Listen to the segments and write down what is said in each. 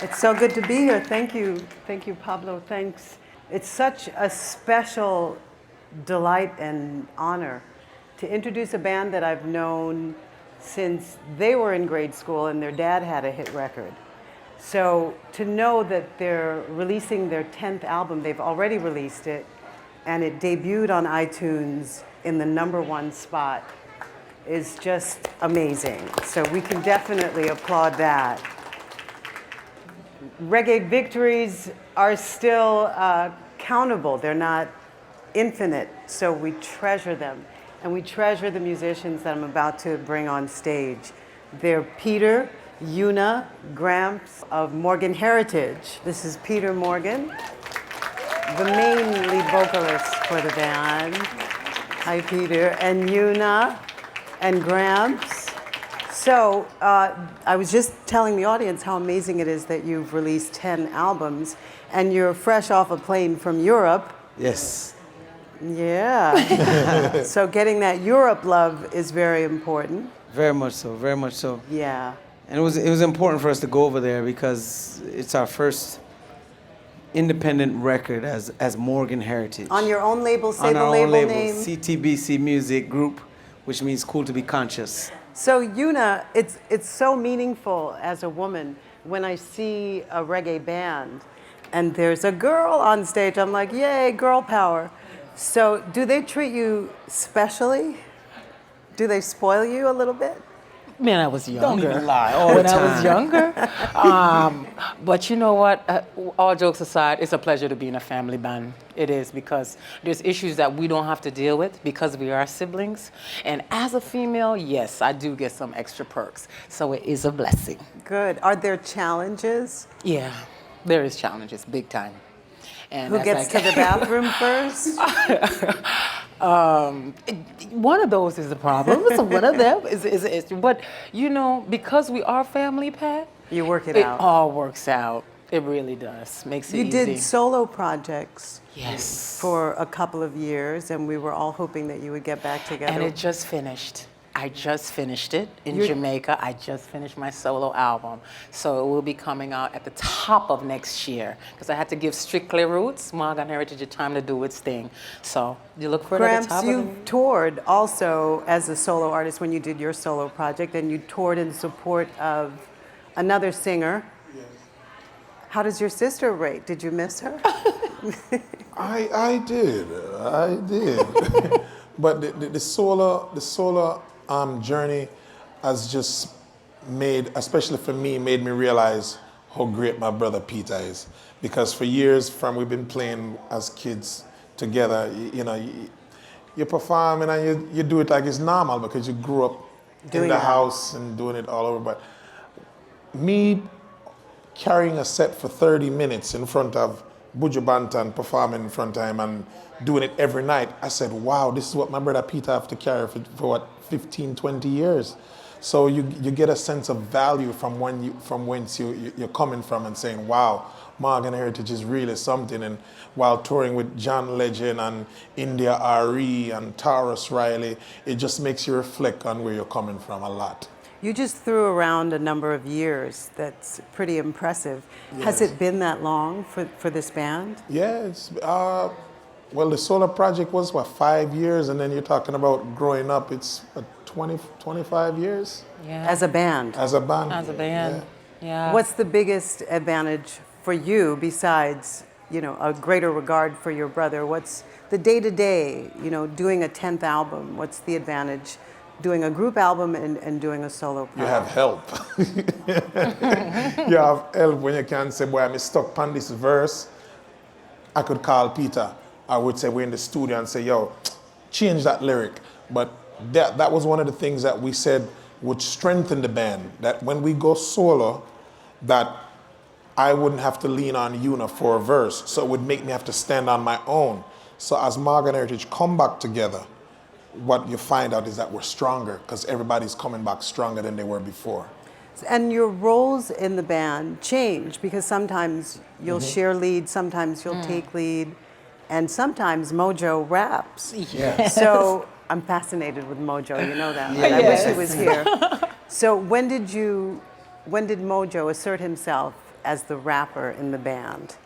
It's so good to be here. Thank you. Thank you, Pablo. Thanks. It's such a special delight and honor to introduce a band that I've known since they were in grade school and their dad had a hit record. So to know that they're releasing their 10th album, they've already released it, and it debuted on iTunes in the #1 spot is just amazing. So we can definitely applaud that. Reggae victories are still countable. They're not infinite, so we treasure them. And we treasure the musicians that I'm about to bring on stage. They're Peetah, Una, Gramps of Morgan Heritage. This is Peetah Morgan, the main lead vocalist for the band. Hi, Peetah. And Una and Gramps. So I was just telling the audience how amazing it is that you've released 10 albums and you're fresh off a plane from Europe. Yes. Yeah. So getting that Europe love is very important. Very much so, very much so. Yeah. And it was important for us to go over there because it's our first independent record as Morgan Heritage. On your own label, say On the our label own label, name. CTBC Music Group, which means Cool to Be Conscious. So Una, it's so meaningful as a woman when I see a reggae band and there's a girl on stage. I'm like, yay, girl power. So do they treat you specially? Do they spoil you a little bit? Man, I was younger. Don't even lie all when the time. I was younger. But you know what? All jokes aside, it's a pleasure to be in a family band. It is, because there's issues that we don't have to deal with because we are siblings. And as a female, yes, I do get some extra perks. So it is a blessing. Good. Are there challenges? Yeah, there is challenges, big time. And Who gets to the bathroom first? One of those is the problem. So one of them is. But you know, because we are family, Pat, You work it it out. all works out. It really does. Makes it You easy. did solo projects Yes. for a couple of years, and we were all hoping that you would get back together. And it just finished. I just finished it in Jamaica. I just finished my solo album. So it will be coming out at the top of next year, because I had to give Strictly Roots, Morgan Heritage, a time to do its thing. So you look for it at the Gramps, top you of the... toured also as a solo artist when you did your solo project, and you toured in support of another singer. Yes. How does your sister rate? Did you miss her? I did. But the solar journey has just made, especially for me, made me realize how great my brother Peetah is. Because for years, we've been playing as kids together, you perform and you do it like it's normal because you grew up in the house and doing it all over. But me carrying a set for 30 minutes in front of Buju Banton, performing in front of him and doing it every night, I said, wow, this is what my brother Peetah have to carry for what, 15, 20 years. So you get a sense of value from whence you're coming from and saying, wow, Morgan Heritage is really something. And while touring with John Legend and India R.E. and Taurus Riley, it just makes you reflect on where you're coming from a lot. You just threw around a number of years. That's pretty impressive. Yes. Has it been that long for this band? Yes. Well, the solo project was, 5 years? And then you're talking about growing up, it's 25 years? Yeah. As a band? As a band. As a band, yeah. What's the biggest advantage for you besides, a greater regard for your brother? What's the day-to-day, doing a 10th album? What's the advantage doing a group album and doing a solo project? You have help. You have help when you can say, boy, I'm stuck on this verse. I could call Peetah. I would say we're in the studio and say, yo, change that lyric. But that was one of the things that we said would strengthen the band. That when we go solo, that I wouldn't have to lean on Una for a verse. So it would make me have to stand on my own. So as Morgan Heritage come back together, what you find out is that we're stronger because everybody's coming back stronger than they were before. And your roles in the band change because sometimes you'll share lead, sometimes you'll take lead, and sometimes Mojo raps. Yes. So I'm fascinated with Mojo, you know that, right? I wish he was here. So when did you when did Mojo assert himself as the rapper in the band?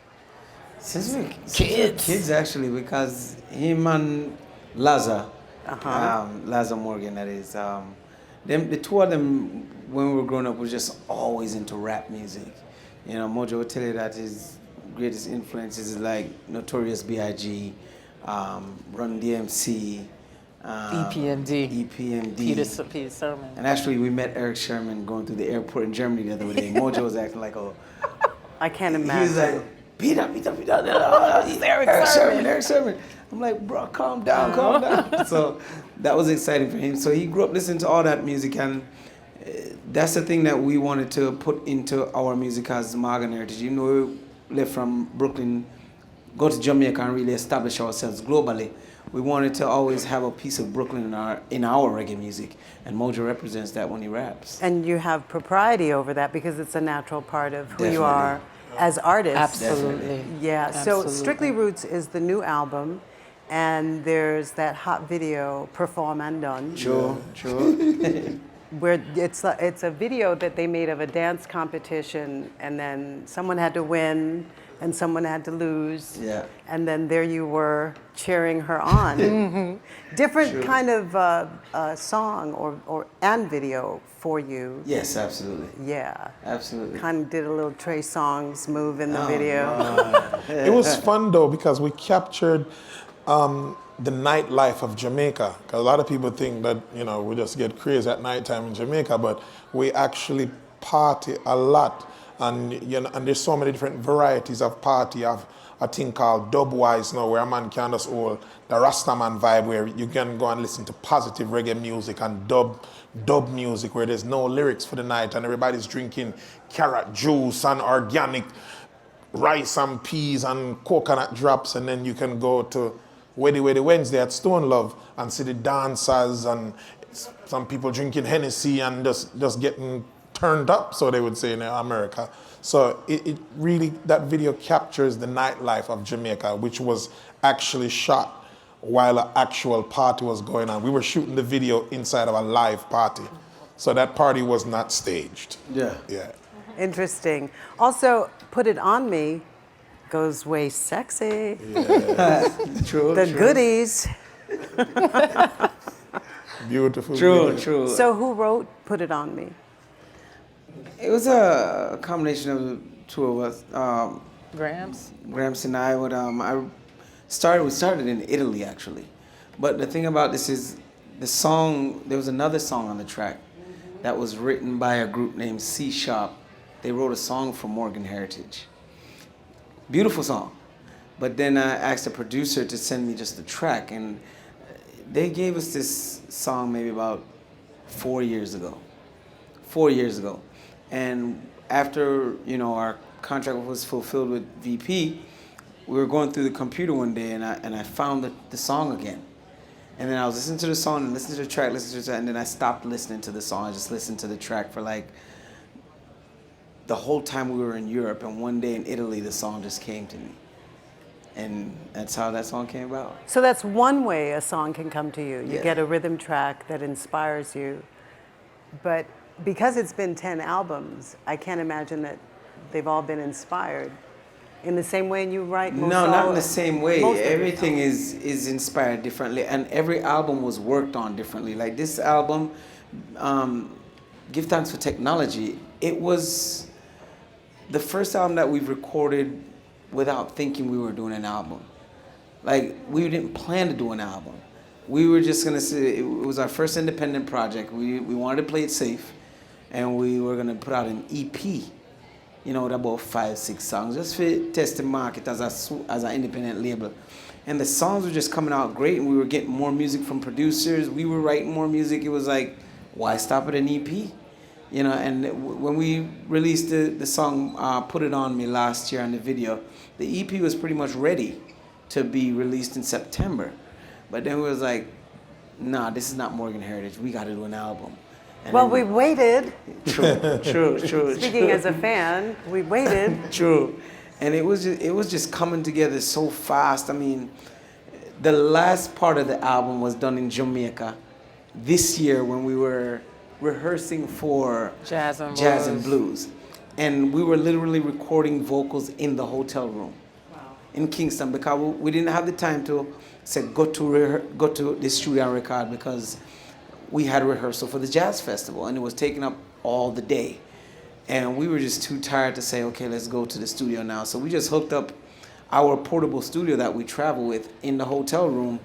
Since we're kids actually, because him and Laza, Laza Morgan, that is, the two of them when we were growing up was just always into rap music. You know, Mojo would tell you that his greatest influences is like Notorious B.I.G., Run DMC, EPMD. Peter Sermon. And actually, we met Eric Sherman going through the airport in Germany the other day. Mojo was acting like a. I can't imagine. He was like, Peetah. He's Eric Sherman. I'm like, bro, calm down. So that was exciting for him. So he grew up listening to all that music, and that's the thing that we wanted to put into our music as Morgan heritage. You know, we left from Brooklyn, go to Jamaica, and really establish ourselves globally. We wanted to always have a piece of Brooklyn in our reggae music, and Mojo represents that when he raps. And you have propriety over that because it's a natural part of who you are as artists. Absolutely. Yeah. Absolutely. So Strictly Roots is the new album, and there's that hot video, Perform and Done. True. Where it's a video that they made of a dance competition, and then someone had to win and someone had to lose. Yeah. And then there you were cheering her on. Different kind of song and video for you. Yes, absolutely. Yeah. Absolutely. Kind of did a little Trey Songz move in the video. It was fun though because we captured the nightlife of Jamaica. 'Cause a lot of people think that we just get crazy at nighttime in Jamaica, but we actually party a lot, and and there's so many different varieties of party. Of a thing called dubwise now, where a man can just hold the Rastaman vibe, where you can go and listen to positive reggae music and dub music, where there's no lyrics for the night, and everybody's drinking carrot juice and organic rice and peas and coconut drops, and then you can go to Weddy Wednesday at Stone Love and see the dancers and some people drinking Hennessy and just getting turned up, so they would say in America. So it really, that video captures the nightlife of Jamaica, which was actually shot while an actual party was going on. We were shooting the video inside of a live party. So that party was not staged. Yeah. Interesting. Also, Put It On Me goes way sexy. True. The goodies. Beautiful. True. So who wrote Put It On Me? It was a combination of the two of us. Gramps and I would we started in Italy actually. But the thing about this is the song, there was another song on the track that was written by a group named C Shop. They wrote a song for Morgan Heritage. Beautiful song. But then I asked the producer to send me just the track, and they gave us this song maybe about 4 years ago. And after, our contract was fulfilled with VP, we were going through the computer one day, and I found the song again. And then I was listening to the song and listening to the track, and then I stopped listening to the song. I just listened to the track for like the whole time we were in Europe, and one day in Italy, the song just came to me. And that's how that song came about. So that's one way a song can come to you. You Yeah. get a rhythm track that inspires you. But because it's been 10 albums, I can't imagine that they've all been inspired. In the same way you write most No, not in the same way. most of your Everything is inspired differently, and every album was worked on differently. Like this album, Give Thanks for Technology, it was the first album that we've recorded without thinking we were doing an album. Like, we didn't plan to do an album. We were just gonna say, it was our first independent project. We wanted to play it safe, and we were gonna put out an EP, with about 5-6 songs, just for test the market as an independent label. And the songs were just coming out great, and we were getting more music from producers. We were writing more music. It was like, why stop at an EP? And when we released the song Put It On Me last year on the video, the EP was pretty much ready to be released in September. But then we was like, nah, this is not Morgan Heritage. We got to do an album. And Well, we waited. True. Speaking as a fan, we waited. True. And it was just coming together so fast. I mean, the last part of the album was done in Jamaica this year when we were rehearsing for Jazz and blues. And we were literally recording vocals in the hotel room in Kingston because we didn't have the time to say go to the studio and record because we had a rehearsal for the jazz festival and it was taking up all the day. And we were just too tired to say, okay, let's go to the studio now. So we just hooked up our portable studio that we travel with in the hotel room.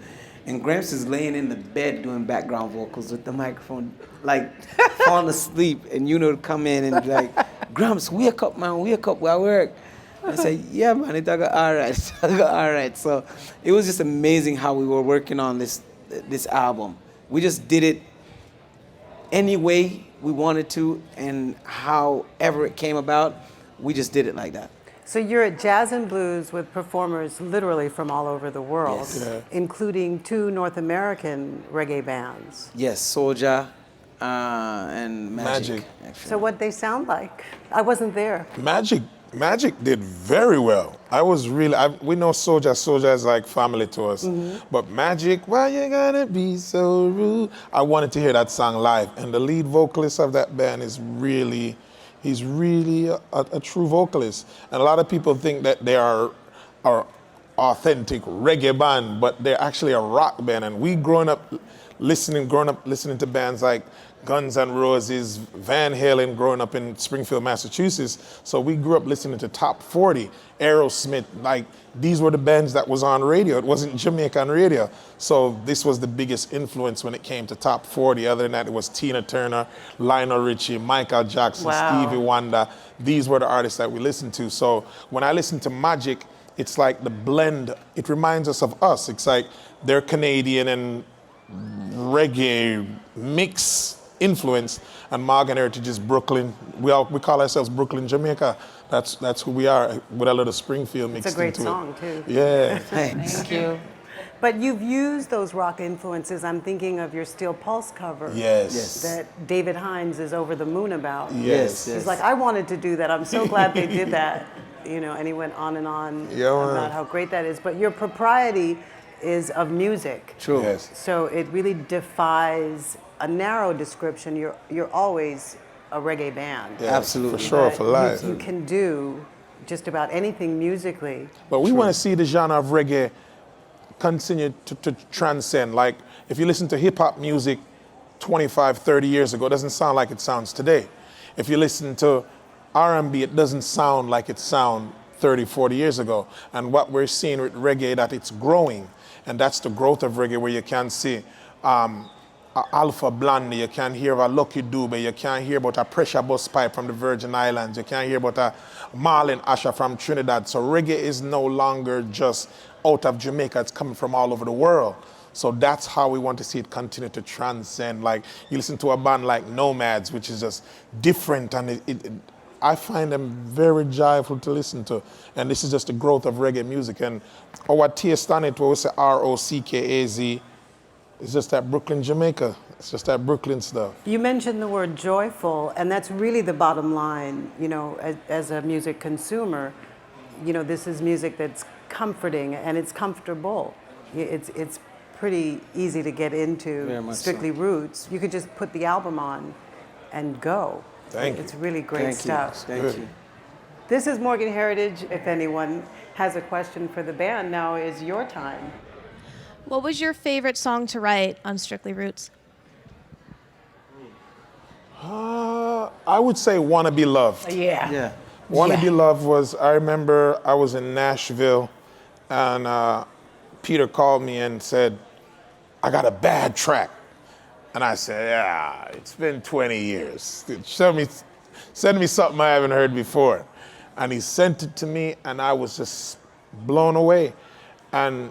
And Gramps is laying in the bed doing background vocals with the microphone, like falling asleep. And you know, come in and be like, Gramps, wake up, man, wake up, I work. I said, yeah, man, it's all right, all right. So it was just amazing how we were working on this album. We just did it any way we wanted to, and however it came about, we just did it like that. So you're at Jazz and Blues with performers literally from all over the world, Yes. Yeah. including 2 North American reggae bands. Yes, Soulja and Magic. Actually. So what they sound like? I wasn't there. Magic did very well. We know Soulja is like family to us. But Magic, why you gotta be so rude? I wanted to hear that song live. And the lead vocalist of that band is he's really a true vocalist. And a lot of people think that they are authentic reggae band, but they're actually a rock band. And we growing up listening to bands like Guns N' Roses, Van Halen, growing up in Springfield, Massachusetts. So we grew up listening to Top 40, Aerosmith, like these were the bands that was on radio. It wasn't Jamaican radio. So this was the biggest influence when it came to Top 40. Other than that, it was Tina Turner, Lionel Richie, Michael Jackson, Wow. Stevie Wonder. These were the artists that we listened to. So when I listen to Magic, it's like the blend. It reminds us of us. It's like they're Canadian and reggae mix influence, and Morgan Heritage is Brooklyn. We call ourselves Brooklyn, Jamaica. That's who we are, with a little Springfield mixed It's a great into song, it. too. Yeah. Thanks. Thank you. But you've used those rock influences. I'm thinking of your Steel Pulse cover. Yes. That David Hines is over the moon about. Yes. He's like, I wanted to do that. I'm so glad they did that. And he went on and on Yeah, man. about how great that is. But your propriety is of music. True. Yes. So it really defies a narrow description. You're always a reggae band. Yes, Absolutely. For sure, But for life. You can do just about anything musically. But we want to see the genre of reggae continue to transcend. Like, if you listen to hip hop music 25, 30 years ago, it doesn't sound like it sounds today. If you listen to R&B, it doesn't sound like it sounded 30, 40 years ago. And what we're seeing with reggae, that it's growing. And that's the growth of reggae, where you can see Alpha Blondy, you can hear about Lucky Dube, you can hear about a Pressure Bus Pipe from the Virgin Islands, you can hear about a Marlon Asher from Trinidad. So reggae is no longer just out of Jamaica, it's coming from all over the world. So that's how we want to see it continue to transcend. Like, you listen to a band like Nomads, which is just different, and I find them very joyful to listen to. And this is just the growth of reggae music. And our taste on it, where we say ROCKAZ, it's just that Brooklyn, Jamaica. It's just that Brooklyn stuff. You mentioned the word joyful, and that's really the bottom line. As a music consumer, this is music that's comforting and it's comfortable. It's pretty easy to get into. Very much Strictly so. Roots. You could just put the album on and go. Thank you. It's really great Thank stuff. you. Thank you. This is Morgan Heritage. If anyone has a question for the band, now is your time. What was your favorite song to write on Strictly Roots? I would say Wanna Be Loved. Yeah. Yeah. Wanna Be Loved was, I remember I was in Nashville, and Peetah called me and said, I got a bad track. And I said, yeah, it's been 20 years. Send me something I haven't heard before. And he sent it to me, and I was just blown away. And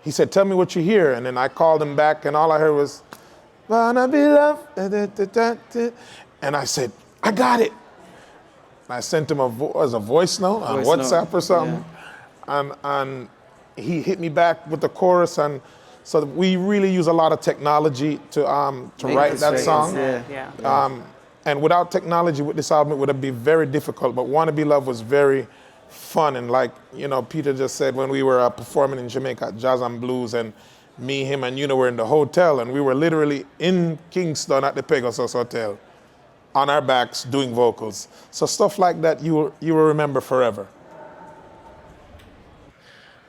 he said, tell me what you hear. And then I called him back, and all I heard was, wanna be loved. And I said, I got it. And I sent him a voice note on WhatsApp or something. Yeah. And he hit me back with the chorus. And so we really use a lot of technology to write that song. Yeah. And without technology with this album, it would have been very difficult. But Wanna Be Loved was very fun. And like, Peetah just said, when we were performing in Jamaica at Jazz and Blues, and Me, him, and were in the hotel, and we were literally in Kingston at the Pegasus Hotel, on our backs doing vocals. So stuff like that you will remember forever.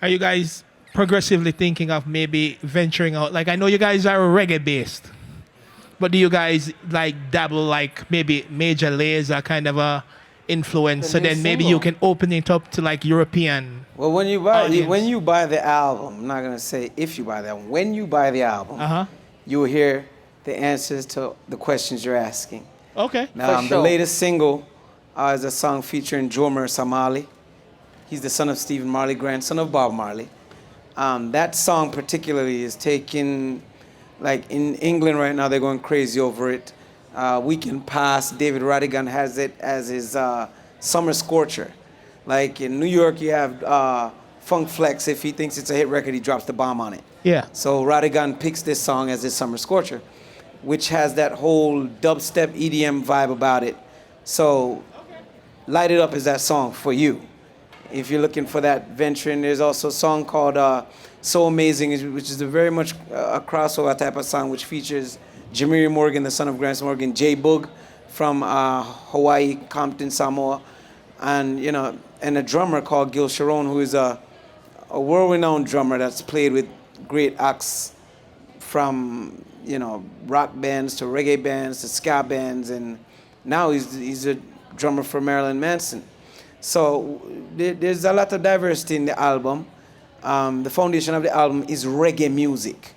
Are you guys progressively thinking of maybe venturing out? Like, I know you guys are reggae based, but do you guys like dabble like maybe Major Lazer kind of a influence? So new then maybe single. you can open it up to like European. Well, when you buy the album, I'm not gonna say if you buy the album. When you buy the album, you will hear the answers to the questions you're asking. Okay. Now, the latest single is a song featuring Jomer Samali. He's the son of Stephen Marley, grandson of Bob Marley. That song particularly is taking, like in England right now, they're going crazy over it. Weekend Past, David Radigan has it as his Summer Scorcher. Like in New York, you have Funk Flex. If he thinks it's a hit record, he drops the bomb on it. Yeah. So Radigan picks this song as his Summer Scorcher, which has that whole dubstep EDM vibe about it. So Light It Up is that song for you. If you're looking for that venturing, there's also a song called So Amazing, which is very much a crossover type of song, which features Jamiri Morgan, the son of Gramps Morgan, J Boog from Hawaii, Compton, Samoa, and a drummer called Gil Sharon, who is a world-renowned drummer that's played with great acts from rock bands to reggae bands to ska bands, and now he's a drummer for Marilyn Manson. So there's a lot of diversity in the album. The foundation of the album is reggae music.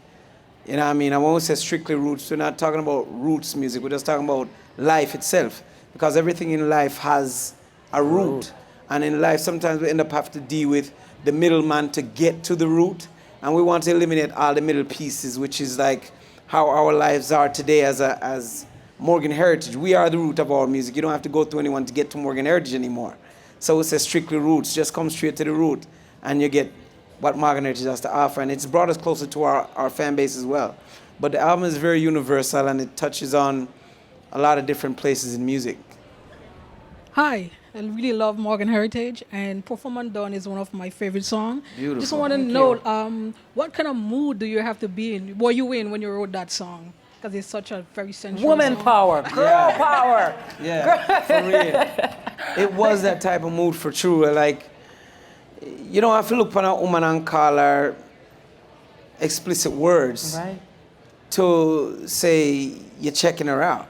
You know what I mean? I won't say strictly roots. We're not talking about roots music. We're just talking about life itself. Because everything in life has a root. And in life, sometimes we end up having to deal with the middleman to get to the root. And we want to eliminate all the middle pieces, which is like how our lives are today as Morgan Heritage. We are the root of our music. You don't have to go through anyone to get to Morgan Heritage anymore. So it's a strictly roots. Just come straight to the root and you get what Morgan Heritage has to offer. And it's brought us closer to our fan base as well. But the album is very universal and it touches on a lot of different places in music. Hi, I really love Morgan Heritage, and Perform Undone is one of my favorite songs. Beautiful. Just want to know, what kind of mood do you have to be in? Were you in when you wrote that song? Because it's such a very sensual Woman song. power, girl power. Yeah, for real. It was that type of mood for true. Like, you don't have to look upon a woman and call her explicit words to say you're checking her out.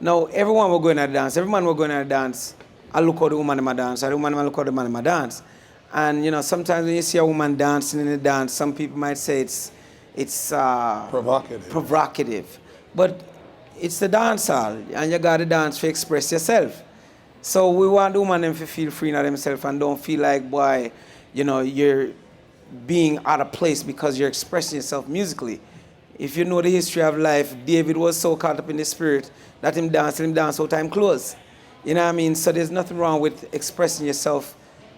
No, everyone will go in a dance. Every man will go in a dance. I look how the woman in my dance, or the woman will look how the man in my dance. And sometimes when you see a woman dancing in a dance, some people might say it's provocative. But it's the dance hall, and you got to dance to express yourself. So we want the woman them to feel free in themselves and don't feel like, boy, you're being out of place because you're expressing yourself musically. If you know the history of life, David was so caught up in the spirit that him dance till time close. You know what I mean? So there's nothing wrong with expressing yourself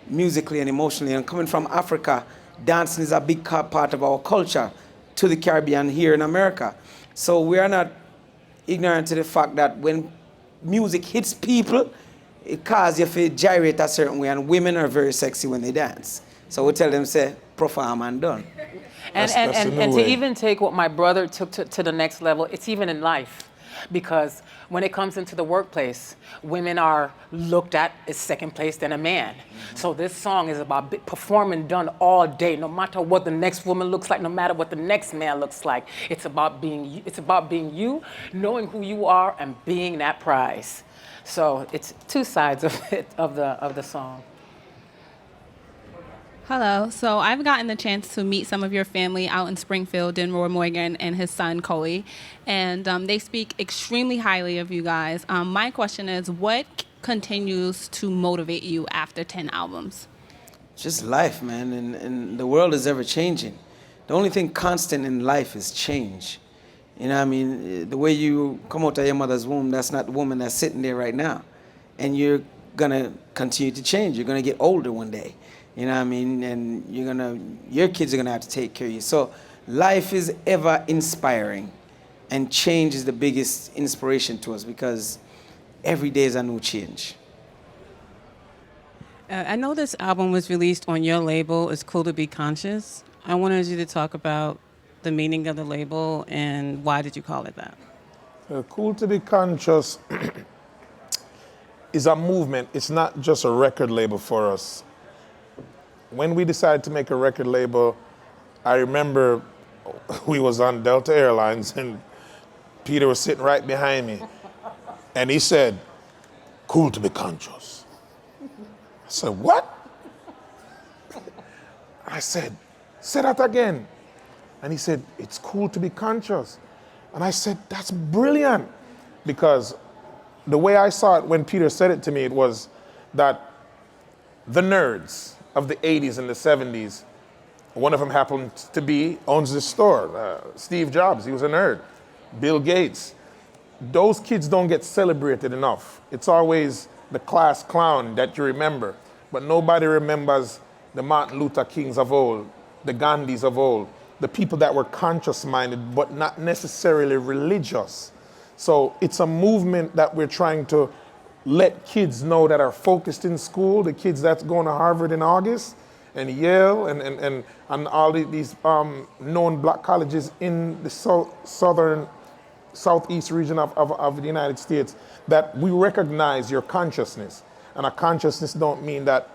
musically and emotionally. And coming from Africa, dancing is a big part of our culture to the Caribbean here in America. So we are not ignorant to the fact that when music hits people, it causes you to gyrate a certain way, and women are very sexy when they dance. So we tell them, say, perform and done. And to even take what my brother took to the next level, it's even in life. Because when it comes into the workplace, women are looked at as second place than a man. Mm-hmm. So this song is about performing done all day, no matter what the next woman looks like, no matter what the next man looks like. It's about being you, knowing who you are, and being that prize. So it's two sides of it, of the song. Hello. So I've gotten the chance to meet some of your family out in Springfield, Denroy Morgan and his son, Coley, and they speak extremely highly of you guys. My question is, what continues to motivate you after 10 albums? Just life, man, and the world is ever changing. The only thing constant in life is change. You know what I mean? The way you come out of your mother's womb, that's not the woman that's sitting there right now. And you're gonna continue to change. You're gonna get older one day. You know what I mean? And your kids are gonna have to take care of you. So life is ever inspiring, and change is the biggest inspiration to us because every day is a new change. I know this album was released on your label, It's Cool to Be Conscious. I wanted you to talk about the meaning of the label, and why did you call it that? Cool to be conscious is a movement. It's not just a record label for us. When we decided to make a record label, I remember we was on Delta Airlines and Peetah was sitting right behind me. And he said, cool to be conscious. I said, what? I said, say that again. And he said, it's cool to be conscious. And I said, that's brilliant. Because the way I saw it when Peetah said it to me, it was that the nerds of the 80s and the 70s, one of them happened to be, owns this store. Steve Jobs, he was a nerd. Bill Gates. Those kids don't get celebrated enough. It's always the class clown that you remember. But nobody remembers the Martin Luther Kings of old, the Gandhis of old, the people that were conscious-minded but not necessarily religious. So it's a movement that we're trying to let kids know that are focused in school, the kids that's going to Harvard in August, and Yale, and all these known black colleges in the southeast region of the United States, that we recognize your consciousness. And a consciousness don't mean that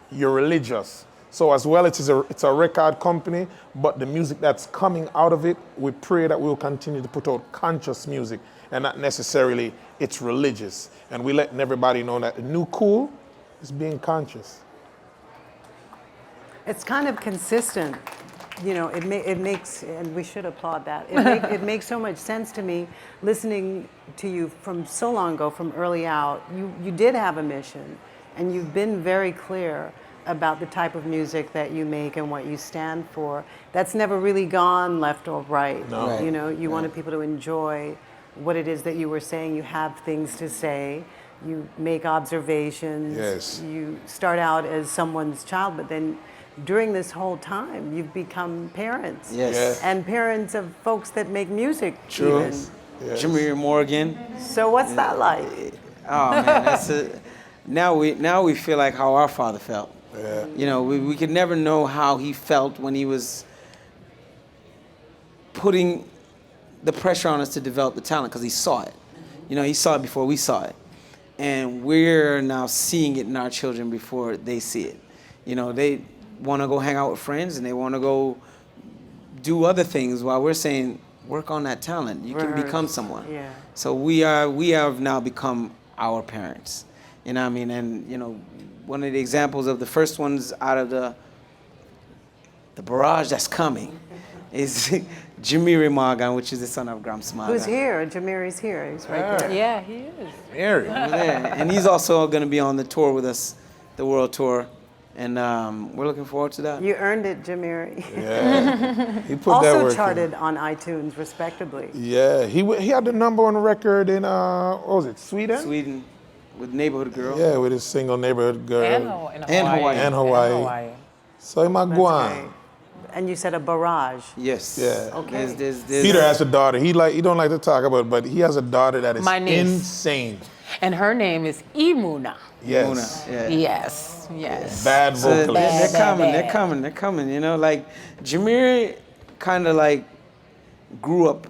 you're religious. So as well, it's a record company, but the music that's coming out of it, we pray that we'll continue to put out conscious music and not necessarily it's religious. And we letting everybody know that the new cool is being conscious. It's kind of consistent. You know, it makes, and we should applaud that. It makes so much sense to me listening to you from so long ago, from early out. You did have a mission, and you've been very clear about the type of music that you make and what you stand for. That's never really gone left or right. No. Right. You know, you wanted people to enjoy what it is that you were saying. You have things to say. You make observations. Yes. You start out as someone's child, but then during this whole time, you've become parents. Yes. Yes. And parents of folks that make music. True. Even. Yes. Jamaica Morgan. So what's that like? Oh man, that's it. Now we feel like how our father felt. Yeah. You know, we could never know how he felt when he was putting the pressure on us to develop the talent, because he saw it. You know, he saw it before we saw it. And we're now seeing it in our children before they see it. You know, they want to go hang out with friends and they want to go do other things while we're saying, work on that talent. You can become someone. Yeah. So we have now become our parents. You know what I mean? And, you know, one of the examples of the first ones out of the barrage that's coming is Jamiri Morgan, which is the son of Gramps Morgan. Who's here? Jamiri's here. He's right there. Yeah, he is. Mary. Yeah. And he's also going to be on the tour with us, the world tour. And we're looking forward to that. You earned it, Jamiri. Yeah. He put that Also work charted in. on iTunes, respectably. Yeah, he had the #1 record in what was it, Sweden? Sweden with Neighborhood Girl. Yeah, with his single Neighborhood Girl. And Hawaii. And Hawaii. So he might go That's on. great. And you said a barrage. Yes. Yeah. Okay. There's Peetah has a daughter. He don't like to talk about it, but he has a daughter that is My niece. insane. And her name is Imuna. Yes. Yeah. Yes, yes. Bad So vocalist. they're coming, you know, like Jamiri kind of like grew up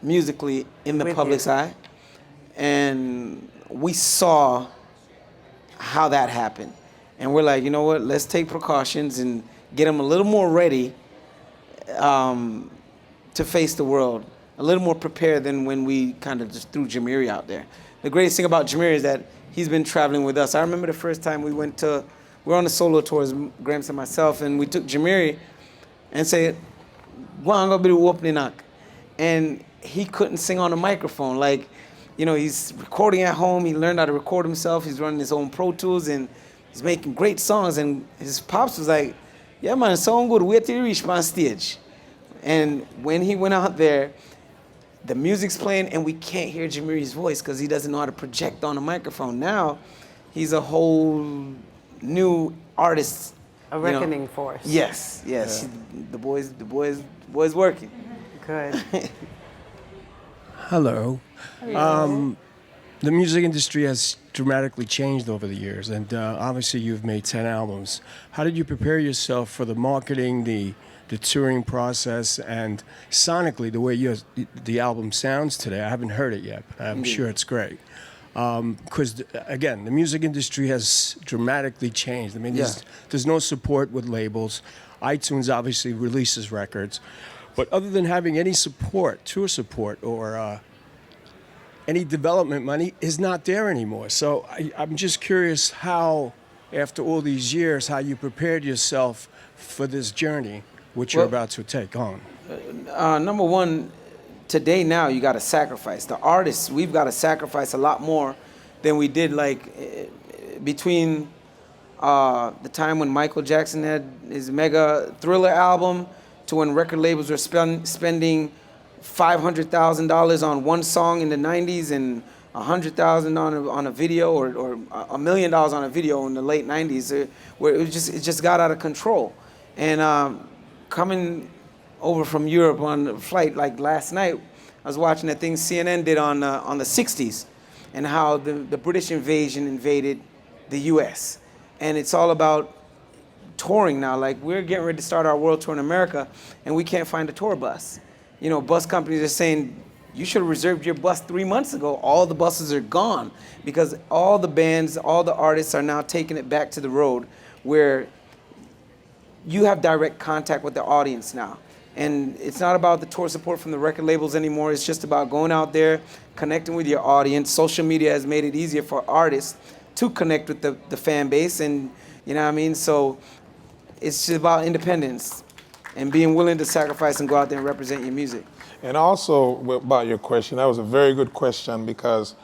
musically in the With public's you. eye, and we saw how that happened, and we're like, you know what, let's take precautions and get him a little more ready to face the world, a little more prepared than when we kind of just threw Jamiri out there. The greatest thing about Jamiri is that he's been traveling with us. I remember the first time we were on the solo tours, Gramps and myself, and we took Jamiri and said, go on, go be the opening act. And he couldn't sing on the microphone. Like, you know, he's recording at home. He learned how to record himself. He's running his own Pro Tools, and he's making great songs. And his pops was like, yeah, man, sound good. Wait till you reach my stage. And when he went out there, the music's playing, and we can't hear Jamiri's voice because he doesn't know how to project on a microphone. Now, he's a whole new artist. A reckoning force. Yes. Yeah. The boy's working. Good. Hello. The music industry has dramatically changed over the years, and obviously you've made 10 albums. How did you prepare yourself for the marketing, the the touring process and sonically the way the album sounds today. I haven't heard it yet, but I'm sure it's great. Because again, the music industry has dramatically changed. I mean, there's no support with labels. iTunes obviously releases records, but other than having any support, tour support, or any development money is not there anymore. So I'm just curious how, after all these years, how you prepared yourself for this journey, which you're about to take on. Number one, today now you got to sacrifice. The artists, we've got to sacrifice a lot more than we did between the time when Michael Jackson had his mega Thriller album to when record labels were spending $500,000 on one song in the 90s and $100,000 on a video or $1 million on a video in the late 90s, where it just got out of control. And coming over from Europe on a flight like last night, I was watching the thing CNN did on the 60s and how the British invasion invaded the US. And it's all about touring now. Like, we're getting ready to start our world tour in America and we can't find a tour bus. You know, bus companies are saying, you should have reserved your bus 3 months ago. All the buses are gone because all the bands, all the artists are now taking it back to the road where you have direct contact with the audience now. And it's not about the tour support from the record labels anymore. It's just about going out there, connecting with your audience. Social media has made it easier for artists to connect with the fan base. And you know what I mean? So it's just about independence and being willing to sacrifice and go out there and represent your music. And also about your question, that was a very good question, because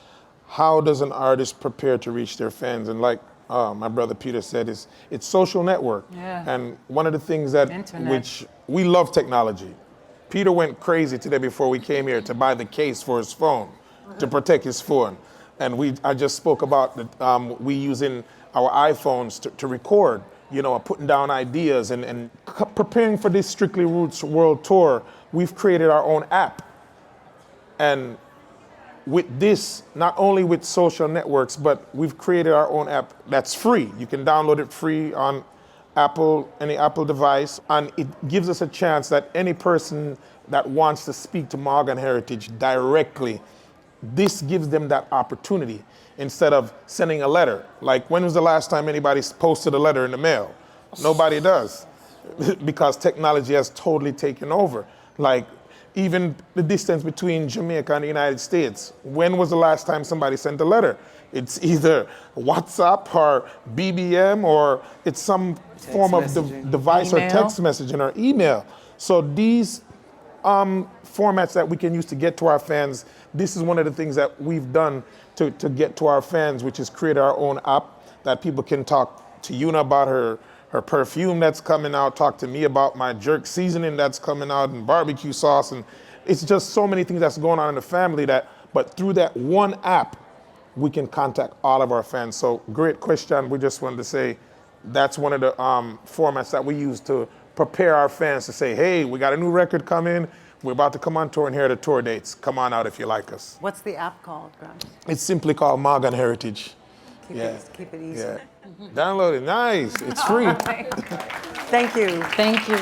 how does an artist prepare to reach their fans? And like my brother Peetah said, it's social network. Yeah. And one of the things that, Internet. which we love technology. Peetah went crazy today before we came here to buy the case for his phone, to protect his phone. And I just spoke about we using our iPhones to record, you know, putting down ideas and preparing for this Strictly Roots World Tour. We've created our own app. And with this, not only with social networks, but we've created our own app that's free. You can download it free on any Apple device. And it gives us a chance that any person that wants to speak to Morgan Heritage directly, this gives them that opportunity instead of sending a letter. Like, when was the last time anybody posted a letter in the mail? Nobody does, because technology has totally taken over. Like, even the distance between Jamaica and the United States. When was the last time somebody sent a letter? It's either WhatsApp or BBM, or it's some form of device or text messaging or email. So these formats that we can use to get to our fans, this is one of the things that we've done to get to our fans, which is create our own app that people can talk to Yuna about her perfume that's coming out, talk to me about my jerk seasoning that's coming out, and barbecue sauce, and it's just so many things that's going on in the family but through that one app, we can contact all of our fans. So great question. We just wanted to say that's one of the formats that we use to prepare our fans to say, hey, we got a new record coming. We're about to come on tour, and here are the tour dates. Come on out if you like us. What's the app called, Gramps? It's simply called Morgan Heritage. Keep it easy. Yeah. Download it. Nice. It's free. Thank you. Thank you.